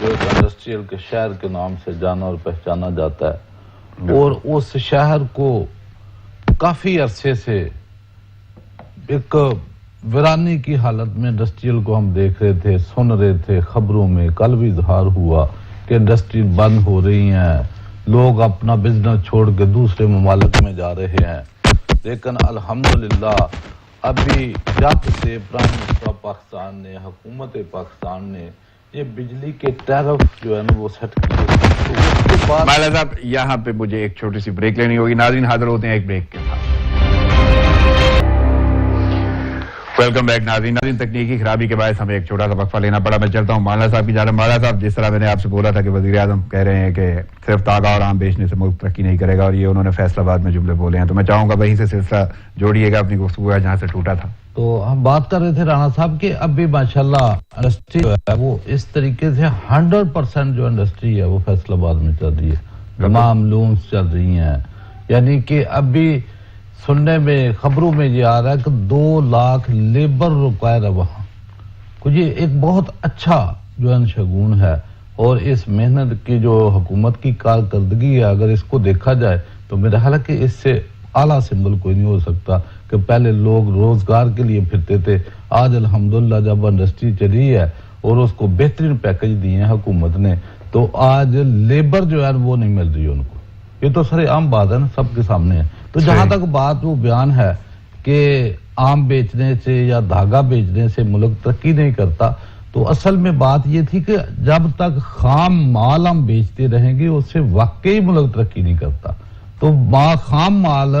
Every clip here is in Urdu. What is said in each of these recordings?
جو ایک انڈسٹریل کے شہر کے نام سے جانا اور پہچانا جاتا ہے، اور اس شہر کو کافی عرصے سے ایک ویرانی کی حالت میں انڈسٹریل کو ہم دیکھ رہے تھے، سن رہے تھے خبروں میں، کل بھی اظہار ہوا کہ انڈسٹری بند ہو رہی ہیں، لوگ اپنا بزنس چھوڑ کے دوسرے ممالک میں جا رہے ہیں. لیکن الحمدللہ ابھی جب سے پرائم منسٹر پاکستان نے، حکومت پاکستان نے یہ بجلی کے ٹیرف جو ہے نا وہ سیٹ کیے، تو اس کے بعد مالا صاحب یہاں پہ مجھے ایک چھوٹی سی بریک لینی ہوگی. ناظرین حاضر ہوتے ہیں ایک بریک کے ساتھ. ویلکم بیک ناظرین تکنیکی خرابی کے باعث ہمیں ایک چھوٹا سا وقفہ لینا پڑا. میں چلتا ہوں مولانا صاحب کی جانب. مولانا صاحب، جس طرح میں نے آپ سے بولا تھا کہ وزیر اعظم کہہ رہے ہیں کہ صرف تاغا اور آم بیچنے سے ملک ترقی نہیں کرے گا، اور یہ انہوں نے فیصل آباد میں جملے بولے ہیں، تو میں چاہوں گا وہیں سے سلسلہ جوڑیے گا اپنی گفتگو کا جہاں سے ٹوٹا تھا. تو ہم بات کر رہے تھے رانا صاحب کہ اب بھی ماشاءاللہ انڈسٹری جو ہے وہ اس طریقے سے 100% جو انڈسٹری ہے وہ فیصل آباد میں چل رہی ہے، تمام لومز چل رہی ہیں. یعنی کہ اب بھی سننے میں خبروں میں یہ آ رہا ہے کہ 2 لاکھ لیبر ریکوائر ہے وہاں. کچھ یہ ایک بہت اچھا جو ہے شگون ہے، اور اس محنت کی جو حکومت کی کارکردگی ہے اگر اس کو دیکھا جائے تو میرا خیال ہے کہ اس سے اعلیٰ سمبل کوئی نہیں ہو سکتا. کہ پہلے لوگ روزگار کے لیے پھرتے تھے، آج الحمدللہ جب انڈسٹری چلی ہے اور اس کو بہترین پیکج دیے ہیں حکومت نے، تو آج لیبر جو ہے وہ نہیں مل رہی ان کو. یہ تو سر عام بات ہے نا، سب کے سامنے ہے. تو جہاں تک بات وہ بیان ہے کہ آم بیچنے سے یا دھاگا بیچنے سے ملک ترقی نہیں کرتا، تو اصل میں بات یہ تھی کہ جب تک خام مال ہم بیچتے رہیں گے اس سے واقعی ملک ترقی نہیں کرتا. تو خام مال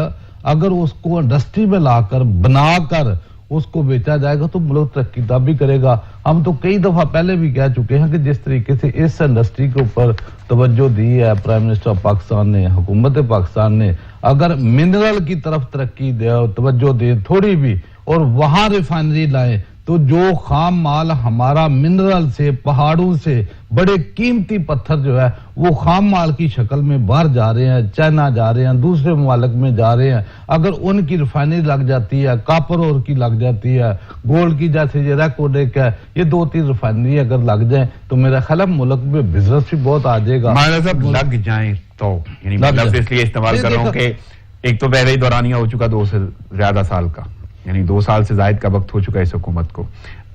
اگر اس کو انڈسٹری میں لا کر بنا کر اس کو بیچا جائے گا تو ملک ترقی تب بھی کرے گا. ہم تو کئی دفعہ پہلے بھی کہہ چکے ہیں کہ جس طریقے سے اس انڈسٹری کے اوپر توجہ دی ہے پرائم منسٹر پاکستان نے، حکومت پاکستان نے، اگر منرل کی طرف ترقی دے، توجہ دے تھوڑی بھی، اور وہاں ریفائنری لائیں، تو جو خام مال ہمارا منرل سے، پہاڑوں سے بڑے قیمتی پتھر جو ہے وہ خام مال کی شکل میں باہر جا رہے ہیں، چائنا جا رہے ہیں، دوسرے ممالک میں جا رہے ہیں. اگر ان کی ریفائنری لگ جاتی ہے، کاپر اور کی لگ جاتی ہے، گولڈ کی جیسے یہ ریکوڈیک ہے، یہ 2-3 ریفائنری اگر لگ جائیں تو میرا خیال ہے ملک میں بزنس بھی بہت آ جائے گا. مولانا صاحب لگ جائیں تو یعنی لفظ اس لیے استعمال کر رہا ہوں کہ ایک تو پہلے ہی دورانیہ ہو چکا 2 سے زیادہ سال کا، یعنی 2 سال سے زائد کا وقت ہو چکا ہے اس حکومت کو.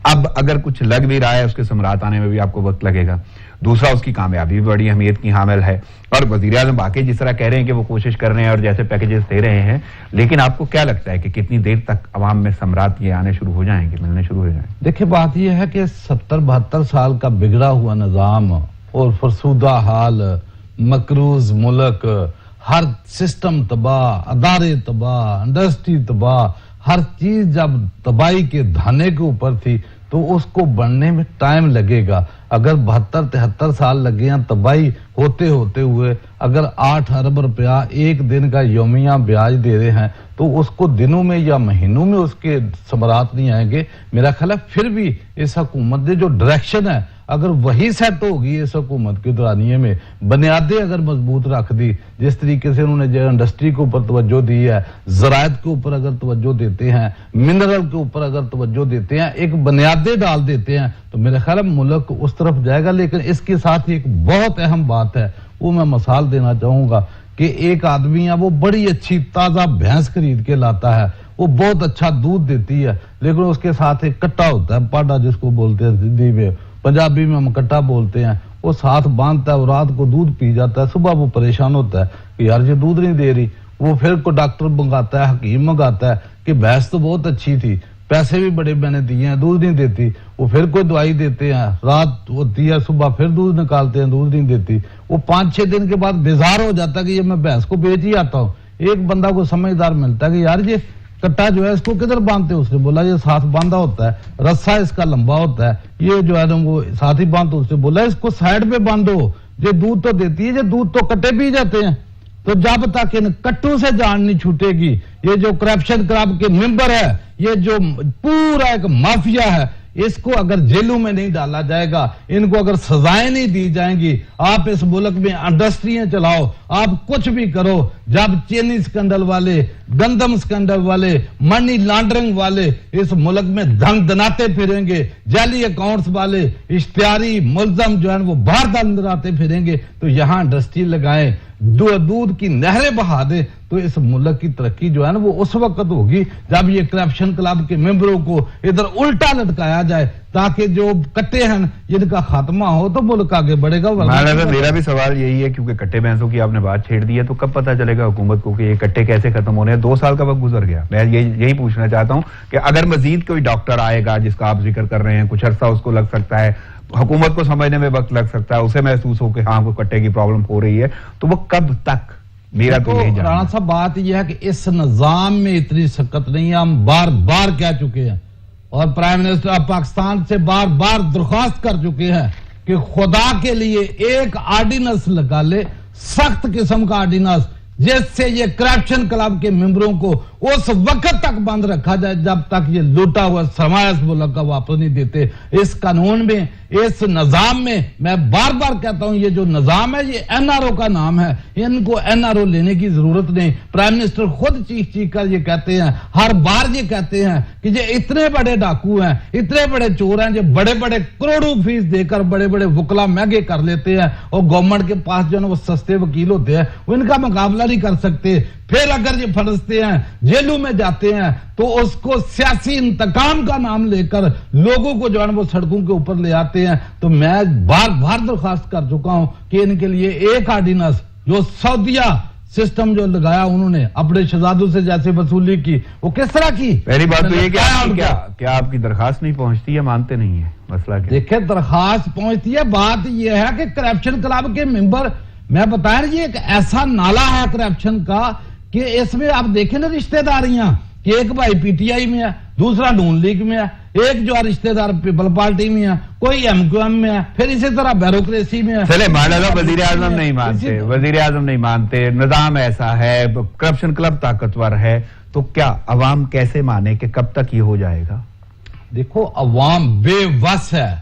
اب اگر کچھ لگ بھی رہا ہے اس کے ثمرات آنے میں بھی آپ کو وقت لگے گا. دوسرا، اس کی کامیابی بھی بڑی اہمیت کی حامل ہے. اور وزیر اعظم باقی جس طرح کہہ رہے ہیں کہ وہ کوشش کر رہے ہیں اور جیسے پیکیجز دے رہے ہیں، لیکن آپ کو کیا لگتا ہے کہ کتنی دیر تک عوام میں ثمرات یہ آنے شروع ہو جائیں گے، ملنے شروع ہو جائیں گے؟ دیکھیں بات یہ ہے کہ 70-72 سال کا بگڑا ہوا نظام اور فرسودہ حال، مقروض ملک، ہر سسٹم تباہ، ادارے تباہ، انڈسٹری تباہ، ہر چیز جب تباہی کے دھانے کے اوپر تھی تو اس کو بڑھنے میں ٹائم لگے گا. اگر 72-73 سال لگے ہیں تباہی ہوتے ہوئے، اگر 8 ارب روپیہ ایک دن کا یومیہ بیاج دے رہے ہیں تو اس کو دنوں میں یا مہینوں میں اس کے ثمرات نہیں آئیں گے. میرا خیال ہے پھر بھی اس حکومت نے جو ڈائریکشن ہے اگر وہی سیٹ ہوگی اس حکومت کے دورانیے میں، بنیادیں اگر مضبوط رکھ دی، جس طریقے سے انہوں نے جو انڈسٹری کے اوپر توجہ دی ہے، زراعت کے اوپر اگر توجہ دیتے ہیں، منرل کے اوپر اگر توجہ دیتے ہیں، ایک بنیادیں ڈال دیتے ہیں، تو میرے خیال ہے ملک اس طرف جائے گا. لیکن اس کے ساتھ ایک بہت اہم بات ہے، وہ میں مثال دینا چاہوں گا کہ ایک آدمی ہے وہ بڑی اچھی تازہ بھینس خرید کے لاتا ہے، وہ بہت اچھا دودھ دیتی ہے، لیکن اس کے ساتھ ایک کٹا ہوتا ہے، پاڈا جس کو بولتے ہیں سندھی میں، پنجابی میں ہم کٹا بولتے ہیں، وہ ساتھ باندھتا ہے اور رات کو دودھ پی جاتا ہے. صبح وہ پریشان ہوتا ہے کہ یار یہ دودھ نہیں دے رہی. وہ پھر کو ڈاکٹر منگاتا ہے، حکیم منگاتا ہے کہ بھینس تو بہت اچھی تھی، پیسے بھی بڑے میں نے دیے ہیں، دودھ نہیں دیتی. وہ پھر کوئی دوائی دیتے ہیں، رات ہوتی ہے، صبح پھر دودھ نکالتے ہیں، دودھ نہیں دیتی. وہ 5-6 دن کے بعد بیزار ہو جاتا ہے کہ یہ میں بھینس کو بیچ ہی آتا ہوں. ایک بندہ کو سمجھدار ملتا ہے کہ یار یہ کٹا جو ہے اس کو کدھر باندھتے ہیں؟ اس نے بولا یہ ساتھ باندھا ہوتا ہے، رسا اس کا لمبا ہوتا ہے، یہ جو ہے نا وہ ساتھ ہی باندھو. اس نے بولا اس کو سائڈ پہ باندھو، یہ دودھ تو دیتی ہے، یہ دودھ تو کٹے پی جاتے ہیں. تو جب تک ان کٹوں سے جان نہیں چھوٹے گی، یہ جو کرپشن کلب کے ممبر ہے، یہ جو پورا ایک مافیا ہے، اس کو اگر جیلوں میں نہیں ڈالا جائے گا، ان کو اگر سزائیں نہیں دی جائیں گی، آپ اس ملک میں انڈسٹریاں چلاؤ، آپ کچھ بھی کرو، جب چینی اسکینڈل والے، گندم اسکینڈل والے، منی لانڈرنگ والے اس ملک میں دھن دناتے پھریں گے، جعلی اکاؤنٹس والے، اشتہاری ملزم جو ہیں وہ باہر اندر آتے پھریں گے، تو یہاں انڈسٹری لگائیں، دودھ کی نہریں بہا دے، تو اس ملک کی ترقی جو ہے نا وہ اس وقت ہوگی جب یہ کرپشن کلب کے ممبروں کو ادھر الٹا لٹکایا جائے، تاکہ جو کٹے ہیں جن کا خاتمہ ہو تو ملک آگے بڑھے گا۔ میرا بھی سوال یہی ہے، کیونکہ کٹے بھینسوں کی آپ نے بات چھیڑ دی ہے، تو کب پتہ چلے گا حکومت کو کہ یہ کٹے کیسے ختم ہونے ہیں؟ 2 سال کا وقت گزر گیا۔ میں یہی پوچھنا چاہتا ہوں کہ اگر مزید کوئی ڈاکٹر آئے گا جس کا آپ ذکر کر رہے ہیں، کچھ عرصہ اس کو لگ سکتا ہے، حکومت کو سمجھنے میں وقت لگ سکتا ہے، اسے محسوس ہو کہ ہاں کوئی کٹے کی پرابلم ہو رہی ہے، تو وہ کب تک؟ میرا تو یہی جاننا ہے۔ رانا صاحب بات یہ ہے کہ اس نظام میں اتنی سکت نہیں ہے، ہم بار بار کہہ چکے ہیں اور پرائم منسٹر آف پاکستان سے بار بار درخواست کر چکے ہیں کہ خدا کے لیے ایک آرڈیننس لگا لے، سخت قسم کا آرڈیننس، جس سے یہ کرپشن کلب کے ممبروں کو اس وقت تک بند رکھا جائے جب تک یہ لوٹا ہوا سرمایہ اس ملک کا واپس نہیں دیتے۔ اس قانون میں، اس نظام میں، میں بار بار کہتا ہوں یہ جو نظام ہے یہ این آر او کا نام ہے، ان کو این آر او لینے کی ضرورت نہیں۔ پرائم منسٹر خود چیخ کر یہ کہتے ہیں، ہر بار یہ کہتے ہیں کہ یہ اتنے بڑے ڈاکو ہیں، اتنے بڑے چور ہیں، جو بڑے بڑے کروڑوں فیس دے کر بڑے بڑے وکلا مہنگے کر لیتے ہیں، اور گورنمنٹ کے پاس جو ہے وہ سستے وکیل ہوتے ہیں، وہ ان کا مقابلہ نہیں کر سکتے۔ پھر اگر یہ پھنستے ہیں، جیلوں میں جاتے ہیں، تو اس کو سیاسی انتقام کا نام لے کر لوگوں کو جو ہے وہ سڑکوں کے اوپر لے آتے ہیں۔ تو میں بار بار درخواست کر چکا ہوں کہ ان کے لیے ایک آرڈیننس، جو سعودیہ سسٹم جو لگایا انہوں نے اپنے شہزادوں سے جیسے وصولی کی، وہ کس طرح کی؟ پہلی بات تو یہ کیا آپ کی درخواست نہیں پہنچتی یا مانتے نہیں ہیں؟ مسئلہ کیا؟ دیکھیں درخواست پہنچتی ہے، بات یہ ہے کہ کرپشن کلب کے ممبر، میں بتایا یہ ایک ایسا نالا ہے کرپشن کا کہ اس میں آپ دیکھیں نا رشتہ داریاں، کہ ایک بھائی پی ٹی آئی میں ہے، دوسرا نون لیگ میں ہے، ایک جو رشتہ دار پیپل پارٹی میں ہے، کوئی ایم کیو ایم میں ہے، پھر اسی طرح بیوروکریسی میں ہے۔ چلے مولانا وزیر اعظم نہیں مانتے، وزیر اعظم نہیں مانتے، نظام ایسا ہے، کرپشن کلب طاقتور ہے، تو کیا عوام کیسے مانے کہ کب تک یہ ہو جائے گا؟ دیکھو عوام بے وس ہے۔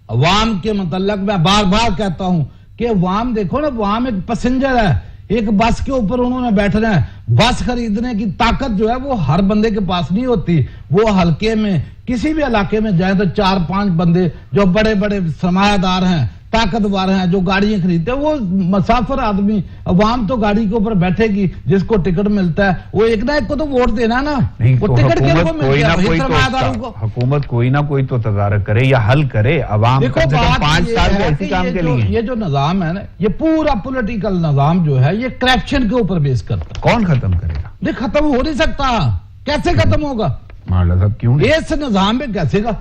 عوام کے متعلق میں بار بار کہتا ہوں کہ عوام دیکھو نا، عوام ایک پیسنجر ہے، ایک بس کے اوپر انہوں نے بیٹھنا ہے۔ بس خریدنے کی طاقت جو ہے وہ ہر بندے کے پاس نہیں ہوتی۔ وہ حلقے میں کسی بھی علاقے میں جائیں تو 4-5 بندے جو بڑے بڑے سرمایہ دار ہیں، طاقتور ہیں، جو گاڑیاں خریدتے ہیں، وہ مسافر آدمی، عوام تو گاڑی کے اوپر بیٹھے گی، جس کو ٹکٹ ملتا ہے وہ ایک نہ ایک کو تو ووٹ دینا نا، وہ ٹکٹ کے کو ملتا ہے وہی سرمایہ داروں کو۔ حکومت کوئی نہ کوئی تو تدارک کرے یا حل کرے، عوام کم سے کم 5 سال کے اسی کام کے لیے۔ یہ جو نظام ہے نا، یہ پورا پولیٹیکل نظام جو ہے یہ کرپشن کے اوپر بیس کرتا ہے۔ کون ختم کرے گا؟ نہیں ختم ہو نہیں سکتا، کیسے ختم ہوگا؟ مولانا صاحب کیوں نہیں؟ اس نظام میں کیسے گا؟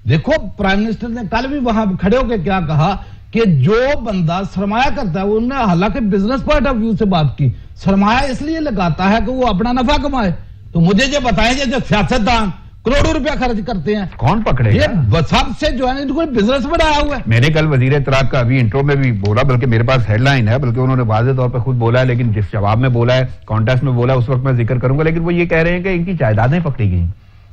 دیکھو پرائم منسٹر نے کل بھی وہاں کھڑے ہو کے کیا کہا کہ جو بندہ سرمایہ کرتا ہے، انہوں نے حالانکہ بزنس پوائنٹ آف ویو سے بات کی، سرمایہ اس لیے لگاتا ہے کہ وہ اپنا نفع کمائے۔ تو مجھے یہ بتائیں جو سیاستدان کروڑوں روپیہ خرچ کرتے ہیں، کون پکڑے گا؟ یہ سب سے جو ہے ان کو بزنس بنایا ہوا ہے۔ میں نے کل وزیر اطلاعات کا ابھی انٹرو میں بھی بولا، بلکہ میرے پاس ہیڈ لائن ہے، بلکہ انہوں نے واضح طور پہ خود بولا ہے، لیکن جس جواب میں بولا ہے، کانٹیکسٹ میں بولا ہے، اس وقت میں ذکر کروں گا، لیکن وہ یہ کہہ رہے ہیں کہ ان کی جائیدادیں پکڑی گئیں،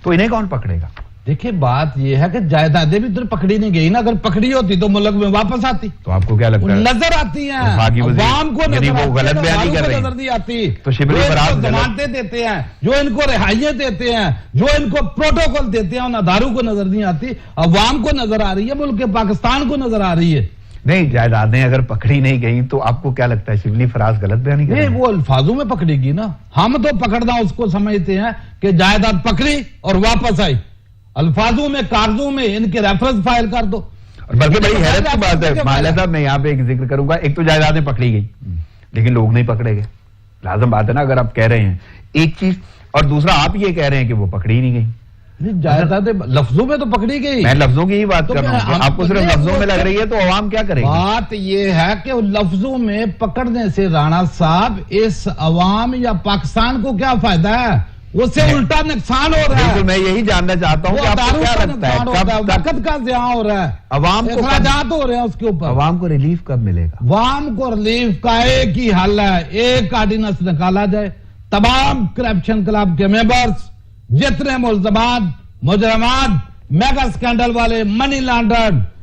تو انہیں کون پکڑے گا؟ دیکھیں بات یہ ہے کہ جائیدادیں بھی ادھر پکڑی نہیں گئی نا، اگر پکڑی ہوتی تو ملک میں واپس آتی۔ تو آپ کو کیا لگتا ہے؟ نظر آتی ہیں عوام کو، نظر نہیں آتی، تو شبلی فراز ضمانتیں دیتے ہیں، جو ان کو رہائیاں دیتے ہیں، جو ان کو پروٹوکول دیتے ہیں، ان اداروں کو نظر نہیں آتی، عوام کو نظر آ رہی ہے، ملک پاکستان کو نظر آ رہی ہے۔ نہیں، جائیدادیں اگر پکڑی نہیں گئی تو آپ کو کیا لگتا ہے شبلی فراز غلط بیان کر رہے ہیں؟ نہیں، وہ الفاظوں میں پکڑی گی نا، ہم تو پکڑنا اس کو سمجھتے ہیں کہ جائیداد پکڑی اور واپس آئی، الفاظوں میں کاغذوں میں ان کے ریفرنس فائل کر دو۔ بلکہ بڑی حیرت کی بات ہے مالا صاحب، میں یہاں پہ ایک ذکر کروں گا، ایک تو جائیدادیں پکڑی گئی لیکن لوگ نہیں پکڑے گئے، لازم بات ہے نا، اگر آپ کہہ رہے ہیں ایک چیز، اور دوسرا آپ یہ کہہ رہے ہیں کہ وہ پکڑی نہیں گئی۔ جائیدادیں لفظوں میں تو پکڑی گئی، میں لفظوں کی ہی بات کر رہا ہوں، آپ کو صرف لفظوں میں لگ رہی ہے تو عوام کیا کرے گی؟ بات یہ ہے کہ لفظوں میں پکڑنے سے رانا صاحب اس عوام یا پاکستان کو کیا فائدہ ہے؟ اس سے الٹا نقصان ہو رہا ہے۔ میں یہی جاننا چاہتا ہوں کہ آپ کو کیا لگتا ہے وقت کا ضیاع ہو رہا ہے، عوام کو اخراجات ہو رہے ہیں اس کے اوپر، عوام کو ریلیف کب ملے گا؟ عوام کو ریلیف کا ایک ہی حل ہے، ایک آرڈیننس نکالا جائے، تمام کرپشن کلب کے ممبرز، جتنے ملزمان، مجرمات، میگا اسکینڈل والے، منی لانڈرڈ،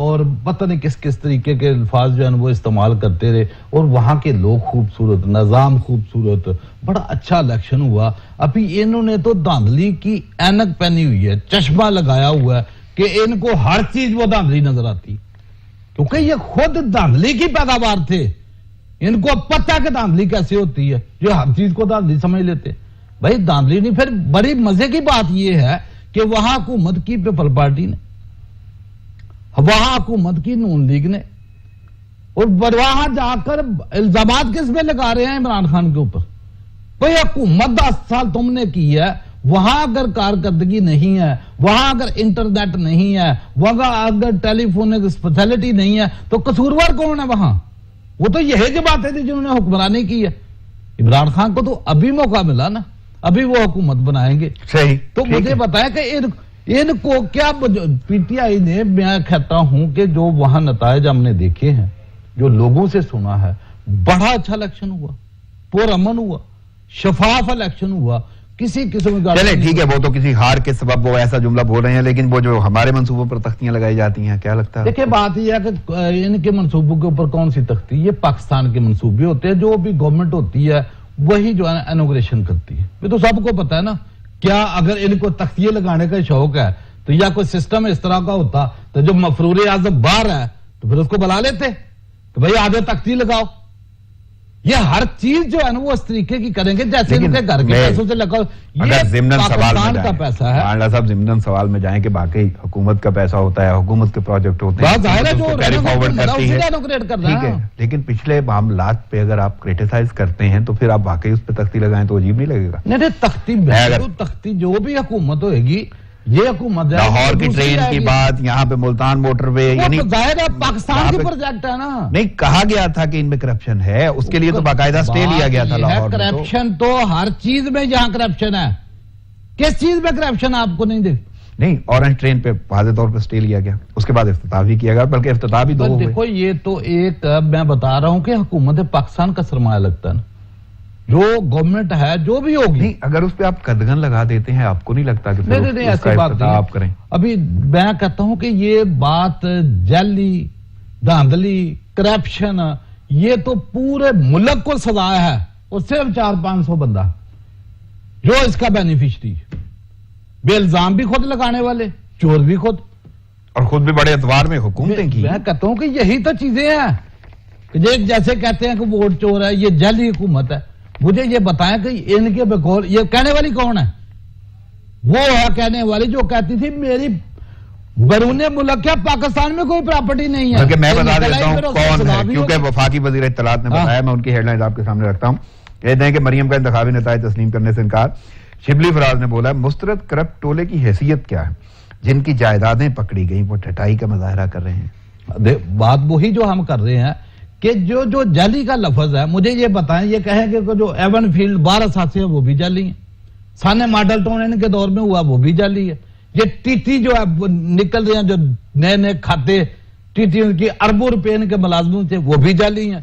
اور پتہ نہیں کس کس طریقے کے الفاظ جو ہیں وہ استعمال کرتے رہے، اور وہاں کے لوگ خوبصورت، نظام خوبصورت، بڑا اچھا الیکشن ہوا. ابھی انہوں نے تو دھاندلی کی اینک پہنی ہوئی ہے، چشمہ لگایا ہوا ہے کہ ان کو ہر چیز وہ دھاندلی نظر آتی، کیونکہ یہ خود دھاندلی کی پیداوار تھے. ان کو پتہ کہ دھاندلی کیسے ہوتی ہے، جو ہر چیز کو دھاندلی سمجھ لیتے. بھائی دھاندلی نہیں. پھر بڑی مزے کی بات یہ ہے کہ وہاں حکومت کی پیپل پارٹی نے، وہاں حکومت کی نون لیگ نے، اور وہاں جا کر الزامات کس میں لگا رہے ہیں؟ عمران خان کے اوپر. بھئی حکومت 10 سال تم نے کی ہے، وہاں اگر کارکردگی نہیں ہے، وہاں اگر انٹرنیٹ نہیں ہے، وہاں اگر ٹیلی فون فیسلٹی نہیں ہے، تو قصوروار کون ہے وہاں؟ وہ تو یہی باتیں تھی جنہوں نے حکمرانی کی ہے. عمران خان کو تو ابھی موقع ملا نا، ابھی وہ حکومت بنائیں گے. صحیح. تو مجھے بتایا کہ ان کو کیا پی ٹی آئی نے، میں کہتا ہوں کہ جو وہاں نتائج ہم نے دیکھے ہیں، جو لوگوں سے سنا ہے، بڑا اچھا الیکشن ہوا، پرامن ہوا، شفاف الیکشن ہوا، کسی قسم کا. چلے ٹھیک ہے، وہ تو کسی ہار کے سبب وہ ایسا جملہ بول رہے ہیں، لیکن وہ جو ہمارے منصوبوں پر تختیاں لگائی جاتی ہیں، کیا لگتا ہے؟ دیکھیں بات یہ ہے کہ ان کے منصوبوں کے اوپر کون سی تختی؟ یہ پاکستان کے منصوبے ہوتے ہیں. جو بھی گورنمنٹ ہوتی ہے وہی جو ہے انوگریشن کرتی ہے. یہ تو سب کو پتا ہے نا. کیا اگر ان کو تختیے لگانے کا شوق ہے تو یا کوئی سسٹم اس طرح کا ہوتا تو جو مفرور اعظم باہر ہے تو پھر اس کو بلا لیتے کہ بھائی آدھے تختی لگاؤ. یہ ہر چیز جو ہے نا وہ اس طریقے کی کریں گے جیسے ان کے گھر کے پیسوں سے لگاؤ. یہ پاکستان کا پیسہ ہے. اللہ صاحب ضمن سوال میں جائیں کہ باقی حکومت کا پیسہ ہوتا ہے، حکومت کے پروجیکٹ ہوتے ہیں، ظاہر ہے جو کیری فارورڈ کرتی ہے. انوگریٹ کرنا ٹھیک ہے، لیکن پچھلے معاملات پہ اگر آپ کریٹیسائز کرتے ہیں تو پھر آپ واقعی اس پہ تختی لگائیں تو عجیب نہیں لگے گا. نہیں تختی جو بھی حکومت ہوئے گی، یہ حکومت لاہور کی ٹرین کی بات، یہاں پہ ملتان موٹر وے، یعنی ظاہر ہے پاکستان کے پروجیکٹ ہے نا. نہیں کہا گیا تھا کہ ان میں کرپشن ہے، اس کے لیے تو باقاعدہ سٹے لیا گیا تھا لاہور میں. کرپشن تو ہر چیز میں جہاں کرپشن ہے، کس چیز میں کرپشن آپ کو نہیں دیکھ؟ نہیں، اورنج ٹرین پہ واضح طور پہ سٹے لیا گیا، اس کے بعد افتتاح بھی کیا گیا، بلکہ افتتاح بھی 2 ہوئے. دیکھو یہ تو ایک میں بتا رہا ہوں کہ حکومت پاکستان کا سرمایہ لگتا ہے نا، جو گورنمنٹ ہے جو بھی ہوگی. نہیں اگر اس پہ آپ قدغن لگا دیتے ہیں، آپ کو نہیں لگتا کہ نہیں ایسی بات آپ کریں؟ ابھی میں کہتا ہوں کہ یہ بات جعلی، دھاندلی، کرپشن، یہ تو پورے ملک کو سزایا ہے، اور صرف 400-500 بندہ جو اس کا بینیفیشری، بے الزام بھی خود لگانے والے، چور بھی خود، اور خود بھی بڑے اعتبار میں حکومتیں کی. میں کہتا ہوں کہ یہی تو چیزیں ہیں کہ جیسے کہتے ہیں کہ ووٹ چور ہے، یہ جعلی حکومت ہے. مجھے یہ بتائیں کہ ان کے بقول یہ کہنے والی کون ہے؟ وہ ہے کہنے والی جو کہتی تھی میری بیرون ملک کیا پاکستان میں کوئی پراپرٹی نہیں ہے. میں بتا دیتا ہوں کون ہے، کیونکہ وفاقی وزیر اطلاعات نے بتایا، میں ان کی ہیڈ لائنز آپ کے سامنے رکھتا ہوں. کہتے ہیں کہ مریم کا انتخابی نتائج تسلیم کرنے سے انکار. شبلی فراز نے بولا مسترد کرپٹ ٹولے کی حیثیت کیا ہے؟ جن کی جائیدادیں پکڑی گئیں وہ ٹھٹائی کا مظاہرہ کر رہے ہیں. بات وہی جو ہم کر رہے ہیں کہ جو جعلی کا لفظ ہے، مجھے یہ بتائیں، یہ کہیں کہ جو ایون فیلڈ 12 اثاثے ہیں وہ بھی جعلی ہیں، سانے ماڈل ٹاؤن ان کے دور میں ہوا وہ بھی جعلی ہے. یہ ٹی ٹی جو ہے نکل رہے ہیں، جو نئے نئے کھاتے ٹی ٹی ان کی اربوں روپے ان کے ملازموں تھے وہ بھی جعلی ہیں،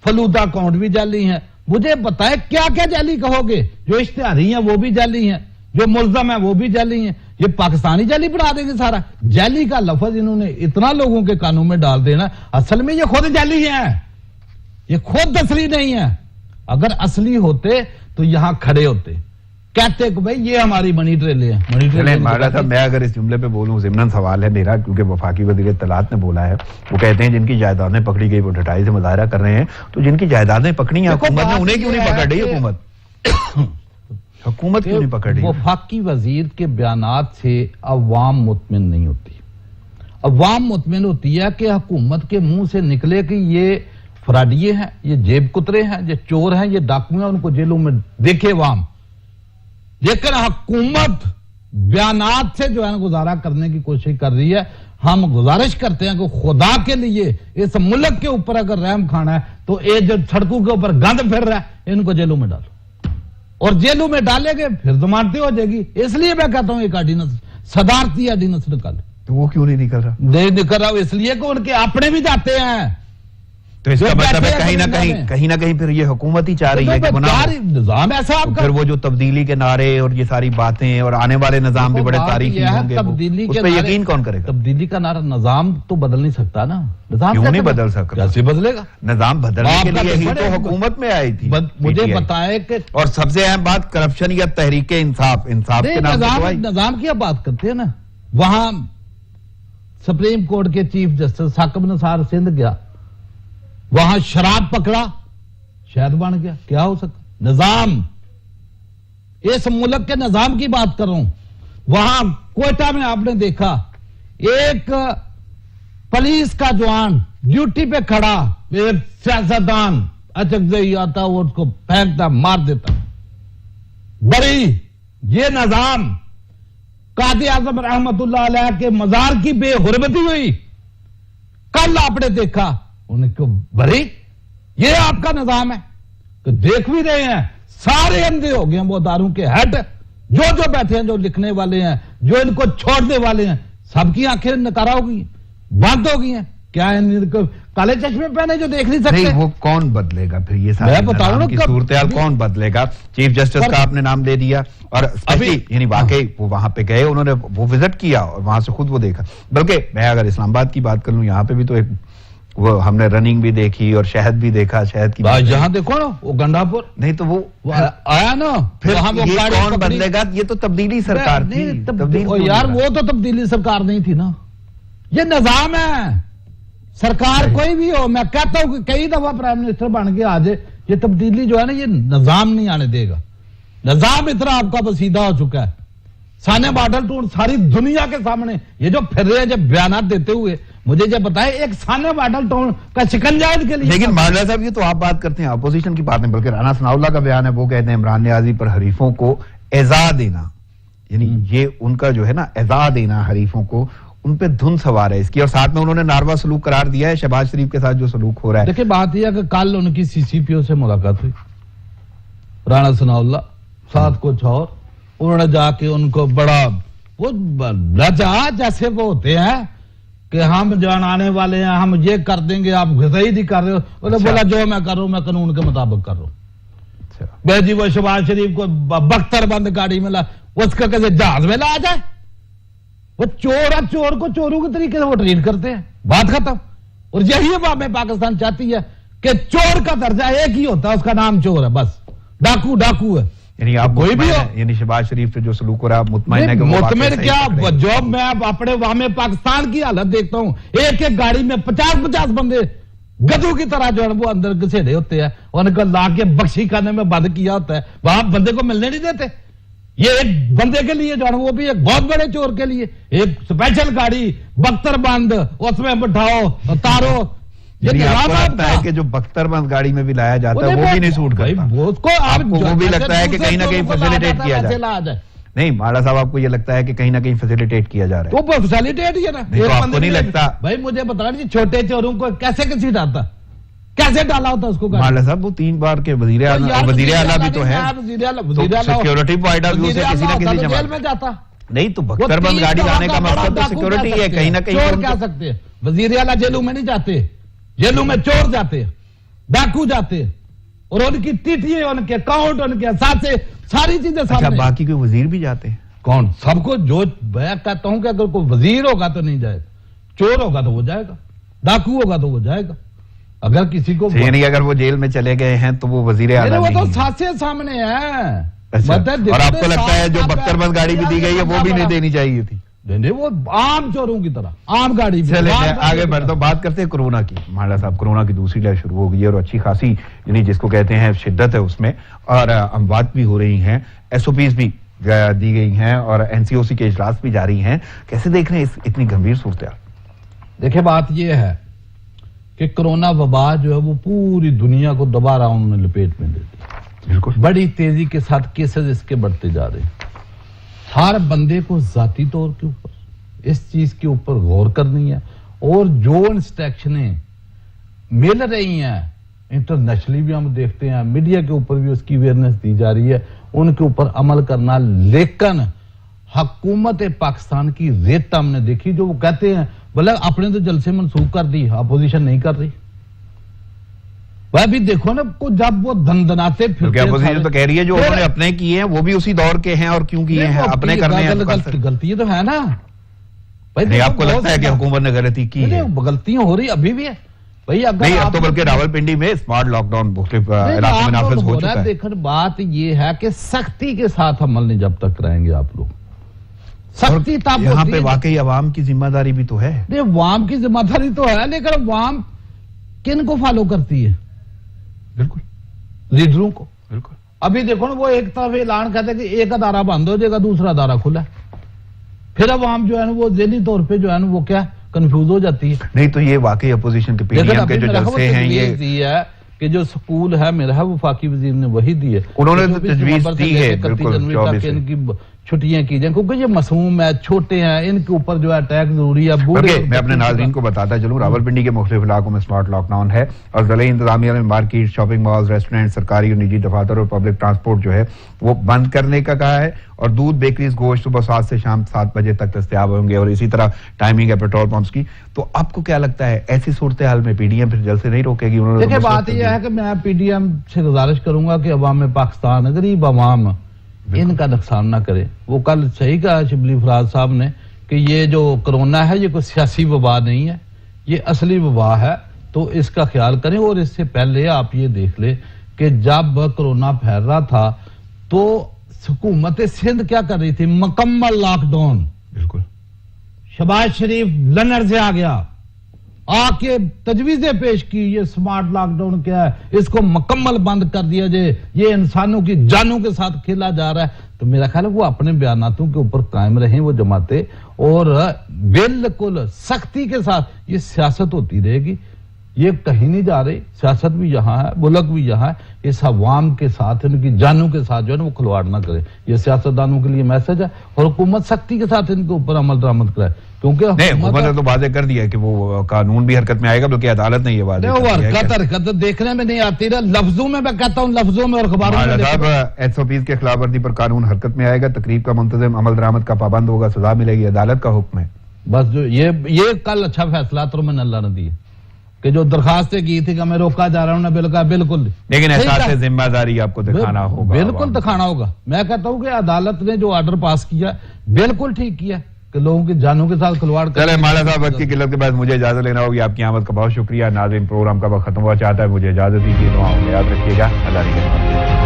فلودہ اکاؤنٹ بھی جعلی ہیں. مجھے بتائیں کیا کیا جعلی کہو گے؟ جو اشتہاری ہیں وہ بھی جعلی ہیں، جو ملزم ہیں وہ بھی جعلی ہیں. یہ پاکستانی جعلی بنا دیں گے سارا. جعلی کا لفظ انہوں نے اتنا لوگوں کے کانوں میں ڈال دینا. اصل میں یہ خود جعلی ہیں، یہ خود اصلی نہیں ہے. اگر اصلی ہوتے تو یہاں کھڑے ہوتے، کہتے کہ بھائی یہ ہماری منی ٹریلیں ہیں. میں اگر اس جملے پہ بولوں، ضمن سوال ہے میرا، کیونکہ وفاقی وزیر اطلاعات نے بولا ہے، وہ کہتے ہیں جن کی جائیدادیں پکڑی گئی وہ ڈٹائی سے مظاہرہ کر رہے ہیں. تو جن کی جائیدادیں پکڑی ہیں حکومت نے، انہیں کیوں نہیں پکڑ رہی حکومت کیوں نہیں پکڑ رہی؟ وفاقی وزیر کے بیانات سے عوام مطمئن نہیں ہوتی. عوام مطمئن ہوتی ہے کہ حکومت کے منہ سے نکلے کہ یہ فراڈیے ہیں، یہ جیب کترے ہیں، یہ چور ہیں، یہ ڈاکو ہیں، ان کو جیلوں میں دیکھے عوام. لیکن حکومت بیانات سے جو ہے گزارا کرنے کی کوشش کر رہی ہے. ہم گزارش کرتے ہیں کہ خدا کے لیے اس ملک کے اوپر اگر رحم کھانا ہے تو یہ جو سڑکوں کے اوپر گند پھر رہا ہے ان کو جیلوں میں ڈالو، اور جیلوں میں ڈالیں گے پھر ضمانتیں ہو جائے گی. اس لیے میں کہتا ہوں ایک آرڈیننس، صدارتی آرڈیننس نکالے. تو وہ کیوں نہیں نکل رہا؟ نہیں نکل رہا اس لیے کہ ان کے اپنے بھی جاتے ہیں. تو اس کا مطلب ہے کہیں نہ کہیں پھر یہ حکومت ہی چاہ رہی ہے کہ نظام ایسا آپ کا، پھر وہ جو تبدیلی کے نارے اور یہ ساری باتیں اور آنے والے نظام بھی بڑے تاریخی ہوں گے، اس پہ یقین کون کرے گا؟ تبدیلی کا نعرہ نظام تو بدل نہیں سکتا نا، نظام کیوں نہیں بدل سکتا؟ کیسے بدلے گا؟ نظام بدلنے کے لیے ہی تو حکومت میں آئی تھی۔ مجھے بتائیں کہ اور سب سے اہم بات کرپشن یا تحریک انصاف کے نام نظام کی اب بات کرتے ہیں نا، وہاں سپریم کورٹ کے چیف جسٹس ثاقب نثار سندھ گیا، وہاں شراب پکڑا، شہد بن گیا، کیا ہو سکتا؟ نظام، اس ملک کے نظام کی بات کر رہا ہوں۔ وہاں کوئٹہ میں آپ نے دیکھا ایک پولیس کا جوان ڈیوٹی پہ کھڑا، ایک سیاستدان اچک سے ہی آتا وہ اس کو پھینکتا، مار دیتا۔ بڑی یہ نظام قائد اعظم رحمت اللہ علیہ کے مزار کی بے حرمتی ہوئی، کل آپ نے دیکھا ان کو بری، یہ آپ کا نظام ہے تو دیکھ بھی رہے ہیں، سارے اندھے ہو گئے ہیں وہ اداروں کے ہیڈ، جو بیٹھے ہیں، جو لکھنے والے ہیں، جو ان کو چھوڑنے والے ہیں، سب کی آنکھیں نکارا ہو گئی ہیں، بند ہو گئی ہیں۔ کیا کالے چشمے پہنے جو دیکھ نہیں سکتے؟ وہ کون بدلے گا پھر؟ یہ سارے نظام کی صورتحال کون بدلے گا؟ چیف جسٹس کا آپ نے نام دے دیا، اور یعنی واقعی وہ وہاں پہ گئے، انہوں نے وہ وزٹ کیا اور وہاں سے خود وہ دیکھا۔ بلکہ میں اگر اسلام آباد کی بات کر لوں، یہاں پہ بھی تو ایک وہ ہم نے رننگ بھی دیکھی اور شہد بھی دیکھا، شہد کی جہاں دیکھو نا وہ گنڈا پور، نہیں تو وہ آیا نا، پھر یہ کون بدلے گا؟ یہ تو تبدیلی سرکار تھی یار، وہ تو تبدیلی سرکار نہیں تھی نا، یہ نظام ہے۔ سرکار کوئی بھی ہو، میں کہتا ہوں کہ کئی دفعہ پرائم منسٹر بن کے آ جائے، یہ تبدیلی جو ہے نا یہ نظام نہیں آنے دے گا۔ نظام اتنا آپ کا بسیدہ ہو چکا ہے، سانے باڈل ٹون ساری دنیا کے سامنے یہ جو پھر رہے ہیں جب بیانات دیتے ہوئے، مجھے جب بتائے ایک سانے باڈل ٹون کا شکنجہ کے لیے۔ لیکن ماڈل صاحب یہ تو آپ بات کرتے ہیں اپوزیشن کی بات نہیں، بلکہ رانا ثناء اللہ کا بیان ہے، وہ کہتے ہیں عمران نیازی پر حریفوں کو ایذا دینا، یعنی یہ ان کا جو ہے نا ایذا دینا حریفوں کو، ان پہ دھن سوار ہے اس کی، اور ساتھ میں انہوں نے ناروا سلوک قرار دیا ہے شہباز شریف کے ساتھ جو سلوک ہو رہا ہے۔ دیکھیں بات یہ ہے کہ کل ان کی سی سی پی او سے ملاقات ہوئی، رانا ثناء اللہ ساتھ کچھ اور، انہوں نے جا کے ان کو بڑا وہ رجا جیسے وہ ہوتے ہیں کہ ہم جان آنے والے ہیں، ہم یہ کر دیں گے، آپ صحیح نہیں کر رہے ہو، انہوں نے بولا جو میں کر رہا ہوں میں قانون کے مطابق کر رہا ہوں۔ بے جی وہ شہباز شریف کو بختر بند گاڑی میں لا، اس کا کیسے جہاز میں لا جائے، وہ چور کو چوروں کے طریقے سے وہ ٹریٹ کرتے ہیں، بات ختم۔ اور یہی عوام پاکستان چاہتی ہے کہ چور کا درجہ ایک ہی ہوتا ہے، اس کا نام چور ہے، بس ڈاکو ہے۔ یعنی آپ کوئی بھی ہو، یعنی شہباز شریف سے جو سلوک ہو رہا ہے آپ مطمئن ہے کہ مطمئن کیا؟ جو میں اپنے عوام پاکستان کی حالت دیکھتا ہوں، ایک گاڑی میں 50 بندے گدھوں کی طرح جو ہے وہ اندر گھسیڑے ہوتے ہیں، ان کو لا کے بخشی خانے میں بند کیا ہوتا ہے، وہاں بندے کو ملنے نہیں دیتے۔ یہ ایک بندے کے لیے جو ہے وہ بھی ایک بہت بڑے چور کے لیے ایک اسپیشل گاڑی بختر بند، اس میں بٹھاؤ اتارو۔ آپ کو لگتا ہے کہ جو بختر بند گاڑی میں بھی لایا جاتا ہے وہ بھی نہیں سوٹ کرتا؟ وہ بھی لگتا ہے کہ کہیں نہ کہیں فیسیلیٹیٹ کیا جائے؟ نہیں مالا صاحب، آپ کو یہ لگتا ہے کہ کہیں نہ کہیں فیسیلیٹیٹ کیا جا رہا ہے؟ وہ فیسیلیٹیٹ ہی ہے نا، آپ کو نہیں لگتا؟ بھائی مجھے بتا رہا چھوٹے چوروں کو کیسے کسی ڈالتا، کیسے ڈالا ہوتا اس کو؟ مالا صاحب وہ 3 بار کے وزیر اعلیٰ بھی تو ہیں، سیکیورٹی پوائنٹ آف ویو سے کسی نہ کسی جیل میں جاتا نہیں، تو بختر بند گاڑی لانے کا مقصد تو سیکیورٹی ہے، کہیں نہ کہیں چور کہہ سکتے ہیں، وزیر اعلیٰ جیلوں میں نہیں جاتے، جیلوں میں چور جاتے ہیں، ڈاکو جاتے ہیں، اور ان کی ٹیٹی، ان کے اکاؤنٹ، ان کے ساتھ ساری چیزیں سامنے۔ باقی کوئی وزیر بھی جاتے ہیں؟ کون؟ سب کو جو میں کہتا ہوں کہ اگر کوئی وزیر ہوگا تو نہیں جائے گا، چور ہوگا تو وہ جائے گا، ڈاکو ہوگا تو وہ جائے گا۔ اگر کسی کو یعنی اگر وہ جیل میں چلے گئے ہیں تو وہ وزیر اعلیٰ وہ تو ساتھ سامنے ہے۔ اور آپ کو لگتا ہے جو بختر بند گاڑی بھی دی گئی ہے وہ بھی نہیں دینی چاہیے تھی؟ وہ عام چوروں کی طرح عام گاڑی۔ آگے بڑھ تو بات کرتے ہیں کورونا کی۔ مالا صاحب کورونا کی دوسری لہر شروع ہو گئی ہے اور اچھی خاصی یعنی جس کو کہتے ہیں شدت ہے اس میں، اور اموات بھی ہو رہی ہیں، ایس او پیز بھی دی گئی ہیں، اور این سی او سی کے اجلاس بھی جاری ہیں۔ کیسے دیکھ رہے ہیں اتنی گمبھیر صورتحال؟ دیکھیں بات یہ ہے کہ کرونا وبا جو ہے وہ پوری دنیا کو دوبارہ انہوں نے لپیٹ میں دے دی، بالکل بڑی تیزی کے ساتھ کیسز اس کے بڑھتے جا رہے ہیں۔ ہر بندے کو ذاتی طور کے اوپر اس چیز کے اوپر غور کرنی ہے، اور جو انسٹرکشنیں مل رہی ہیں انٹرنیشنلی بھی ہم دیکھتے ہیں، میڈیا کے اوپر بھی اس کی اویئرنیس دی جا رہی ہے، ان کے اوپر عمل کرنا۔ لیکن حکومت پاکستان کی ریت ہم نے دیکھی، جو وہ کہتے ہیں بولے اپنے تو جلسے منسوخ کر دی، اپوزیشن نہیں کر رہی، وہ بھی دیکھو نا جب وہ دندناتے کیونکہ اپوزیشن تو کہہ رہی ہے جو انہوں نے اپنے کیے ہیں وہ بھی اسی دور کے ہیں اور کیوں کیے ہیں اپنے کرنے ہیں. غلطی تو ہے نا. نہیں آپ کو لگتا ہے کہ حکومت نے غلطی کی ہے؟ غلطیاں ہو رہی ابھی بھی ہے بھائی. نہیں اب تو بلکہ راولپنڈی میں اسمارٹ لاک ڈاؤن مختلف علاقوں میں نافذ ہو چکا ہے. دیکھیں بات یہ ہے کہ سختی کے ساتھ عمل نہیں جب تک کریں گے آپ لوگ. سختی تب یہاں پہ واقعی عوام کی ذمہ داری بھی تو ہے. عوام کی ذمہ داری تو ہے لیکن عوام کن کو فالو کرتی ہے؟ بالکل لیڈروں کو. بالکل. ابھی دیکھو نا وہ ایک طرف اعلان کہتے ہیں کہ ایک ادارہ بند ہو جائے گا دوسرا ادارہ کھلا ہے. پھر عوام جو ہے نا وہ ذہنی طور پہ جو ہے نا وہ کیا کنفیوز ہو جاتی ہے. نہیں تو یہ واقعی اپوزیشن کے پی ڈی ایم کے جو جلسے ہیں یہ ہے کہ جو سکول ہے میرا ہے وفاقی وزیر نے وہی دی ہے. انہوں نے تجویز دی ہے بالکل ان کی چھٹیاں کی جائیں کیونکہ یہ معصوم ہے چھوٹے ہیں ان کے اوپر جو ہے اٹیک ضروری ہے. میں اپنے ناظرین کو بتاتا چلوں راولپنڈی کے مختلف علاقوں میں اسمارٹ لاک ڈاؤن ہے اور ضلعی انتظامیہ نے مارکیٹ شاپنگ مالز ریسٹورینٹ سرکاری اور نجی دفاتر اور پبلک ٹرانسپورٹ جو ہے وہ بند کرنے کا کہا ہے اور دودھ بیکریز گوشت صبح 7 سے شام 7 بجے تک دستیاب ہوں گے اور اسی طرح ٹائمنگ ہے پیٹرول پمپس کی. تو آپ کو کیا لگتا ہے ایسی صورتحال میں پی ڈی ایم پھر جلسے نہیں روکے گی؟ دیکھیں بات یہ ہے کہ میں پی ڈی ایم سے گزارش کروں گا کہ عوام پاکستان غریب عوام ان کا نقصان نہ کرے. وہ کل صحیح کہا شبلی فراز صاحب نے کہ یہ جو کرونا ہے یہ کوئی سیاسی وبا نہیں ہے یہ اصلی وبا ہے تو اس کا خیال کریں. اور اس سے پہلے آپ یہ دیکھ لیں کہ جب کرونا پھیل رہا تھا تو حکومت سندھ کیا کر رہی تھی؟ مکمل لاک ڈاؤن. بالکل. شہباز شریف لندن سے آ گیا آ کے تجویزیں پیش کی یہ سمارٹ لاک ڈاؤن کیا ہے اس کو مکمل بند کر دیا جائے یہ انسانوں کی جانوں کے ساتھ کھیلا جا رہا ہے. تو میرا خیال ہے وہ اپنے بیاناتوں کے اوپر قائم رہیں وہ جماعتیں اور بالکل سختی کے ساتھ یہ سیاست ہوتی رہے گی. یہ کہیں نہیں جا رہی. سیاست بھی یہاں ہے ملک بھی یہاں ہے. اس عوام کے ساتھ ان کی جانوں کے ساتھ جو ہے نا وہ کھلواڑ نہ کرے. یہ سیاستدانوں کے لیے میسج ہے اور حکومت سختی کے ساتھ ان کے اوپر عمل درآمد کرے کیونکہ حکومت نے تو واضح کر دیا کہ وہ قانون بھی حرکت میں آئے گا بلکہ عدالت نے یہ واضح حرکت دیکھنے میں نہیں آتی رہا لفظوں میں کہتا ہوں لفظوں میں اور اخباروں میں. ایس او پیز کے خلاف ورزی پر قانون حرکت میں آئے گا. تقریب کا منتظم عمل درآمد کا پابند ہوگا سزا ملے گی. عدالت کا حکم ہے. بس جو یہ کل اچھا فیصلہ ترمن اللہ نے دی کہ جو درخواستیں کی تھی کہ میں روکا جا رہا ہوں نہ بالکل لیکن احساس ذمہ داری آپ کو دکھانا ہوگا. بالکل دکھانا ہوگا. میں کہتا ہوں کہ عدالت نے جو آرڈر پاس کیا بالکل ٹھیک کیا کہ لوگوں کی جانوں کے ساتھ کھلواڑ کر. چلے مالا صاحب وقت کی قلت کے بعد مجھے اجازت لینا ہوگی. آپ کی آمد کا بہت شکریہ. ناظرین پروگرام کا وقت ختم ہوا چاہتا ہے مجھے اجازت دیجیے. دعاؤں میں یاد رکھیے گا. اللہ